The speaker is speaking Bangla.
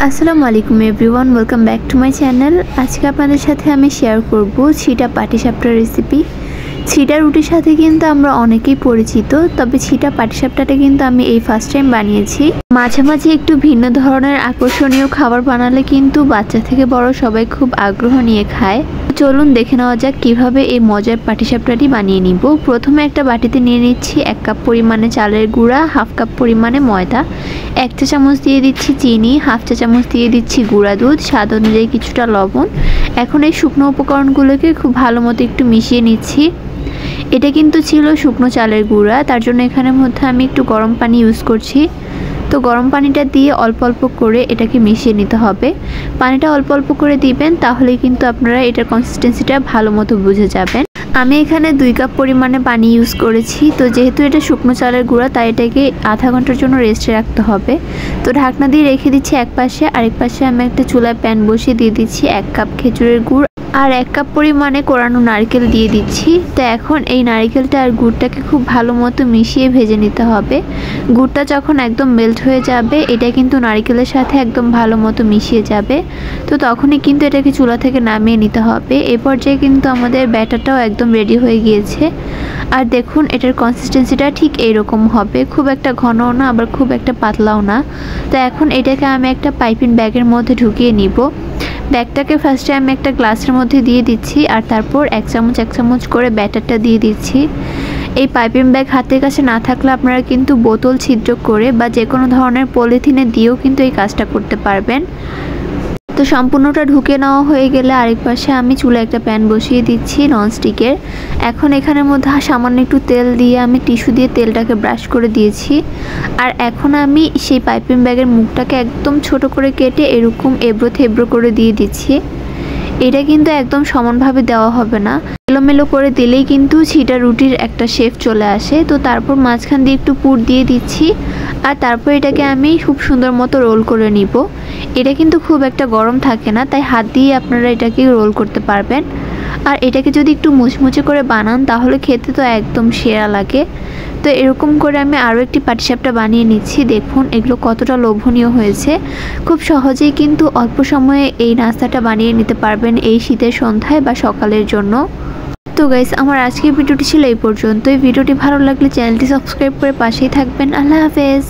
আসসালামু আলাইকুম everyone, welcome back to my channel. আজকে আপনাদের সাথে আমি শেয়ার করব ছিটা পাটিসাপটা রেসিপি। ছিটা রুটির সাথে কিন্তু আমরা অনেকেই পরিচিত, তবে ছিটা পাটিসাপটাটা কিন্তু আমি এই ফার্স্ট টাইম বানিয়েছি। মাঝে মাঝে একটু ভিন্ন ধরনের আকর্ষণীয় খাবার বানালে কিন্তু বাচ্চা থেকে বড় সবাই খুব আগ্রহ নিয়ে খায়। চলুন দেখে নেওয়া যাক কিভাবে এই মজার পাটিসাপটাটি বানিয়ে নিব। প্রথমে একটা বাটিতে নিয়ে নিচ্ছি 1 কাপ পরিমাণে চালের গুঁড়া, হাফ কাপ পরিমাণে ময়দা, 1 চা চামচ দিয়ে দিচ্ছি চিনি, হাফ চা চামচ দিয়ে দিচ্ছি গুঁড়া দুধ, স্বাদ অনুযায়ী কিছুটা লবণ। এখন এই শুকনো উপকরণগুলোকে খুব ভালো মতো একটু মিশিয়ে নিচ্ছি। এটা কিন্তু ছিল শুকনো চালের গুঁড়া, তার জন্য এখানের মধ্যে আমি একটু গরম পানি ইউজ করছি। তো গরম পানিটা দিয়ে অল্প অল্প করে এটাকে মিশিয়ে নিতে হবে। পানিটা অল্প অল্প করে দিবেন, তাহলে কিন্তু আপনারা এটার কনসিস্টেন্সিটা ভালো মতো বুঝে যাবেন। আমি এখানে 2 কাপ পরিমাণে পানি ইউজ করেছি। তো যেহেতু এটা শুকনো চালের গুঁড়া, তাই এটাকে আধা ঘন্টার জন্য রেস্টে রাখতে হবে। তো ঢাকনা দিয়ে রেখে দিচ্ছি এক পাশে। আরেক পাশে আমি একটা চুলায় প্যান বসিয়ে দিয়ে দিচ্ছি 1 কাপ খেজুরের গুড় আর 1 কাপ পরিমাণে কোরানো নারকেল দিয়ে দিচ্ছি। তো এখন এই নারকেলটা আর গুড়টাকে খুব ভালো মতো মিশিয়ে ভেজে নিতে হবে। গুড়টা যখন একদম মেল্ট হয়ে যাবে, এটা কিন্তু নারকেলের সাথে একদম ভালো মতো মিশিয়ে যাবে। তো তখনই কিন্তু এটাকে চুলা থেকে নামিয়ে নিতে হবে। এই পর্যায়ে কিন্তু আমাদের ব্যাটারটাও একদম রেডি হয়ে গিয়েছে। আর দেখুন, এটার কনসিস্টেন্সিটা ঠিক এইরকম হবে, খুব একটা ঘনও না আবার খুব একটা পাতলাও না। তো এখন এটাকে আমি একটা পাইপিং ব্যাগের মধ্যে ঢুকিয়ে নিব। ব্যাগটাকে ফার্স্টে আমি একটা গ্লাসের মধ্যে দিয়ে দিচ্ছি, আর তারপর এক চামচ করে ব্যাটারটা দিয়ে দিচ্ছি। এই পাইপিং ব্যাগ হাতের কাছে না থাকলে আপনারা কিন্তু বোতল ছিদ্র করে বা যে কোনো ধরনের পলিথিনে দিয়েও কিন্তু এই কাজটা করতে পারবেন। তো সম্পূর্ণটা ঢুকে নেওয়া হয়ে গেলে আরেক পাশে আমি চুলায় একটা প্যান বসিয়ে দিচ্ছি ননস্টিকের। এখন এখানের মধ্যে সামান্য একটু তেল দিয়ে আমি টিস্যু দিয়ে তেলটাকে ব্রাশ করে দিয়েছি। আর এখন আমি সেই পাইপিং ব্যাগের মুখটাকে একদম ছোট করে কেটে এরকম এবড়ো থেবড়ো করে দিয়ে দিচ্ছি। এটা কিন্তু একদম সমানভাবে দেওয়া হবে না, এলোমেলো করে দিলেই কিন্তু ছিটা রুটির একটা শেপ চলে আসে। তো তারপর মাঝখান দিয়ে একটু পুর দিয়ে দিচ্ছি, আর তারপর এটাকে আমি খুব সুন্দর মতো রোল করে নিব। এটা কিন্তু খুব একটা গরম থাকে না, তাই হাত দিয়ে আপনারা এটাকে রোল করতে পারবেন। আর এটাকে যদি একটু মুচমুচে করে বানান, তাহলে খেতে তো একদম সেরা লাগে। তো এরকম করে আমি আরও একটি পাটিসাপটা বানিয়ে নিচ্ছি। দেখুন এগুলো কতটা লোভনীয় হয়েছে। খুব সহজেই কিন্তু অল্প সময়ে এই নাস্তাটা বানিয়ে নিতে পারবেন এই শীতের সন্ধ্যায় বা সকালের জন্য। তো গাইস, আমার আজকের ভিডিওটি ছিল এই পর্যন্তই। ভিডিওটি ভালো লাগলে চ্যানেলটি সাবস্ক্রাইব করে পাশেই থাকবেন। আল্লাহ হাফেজ।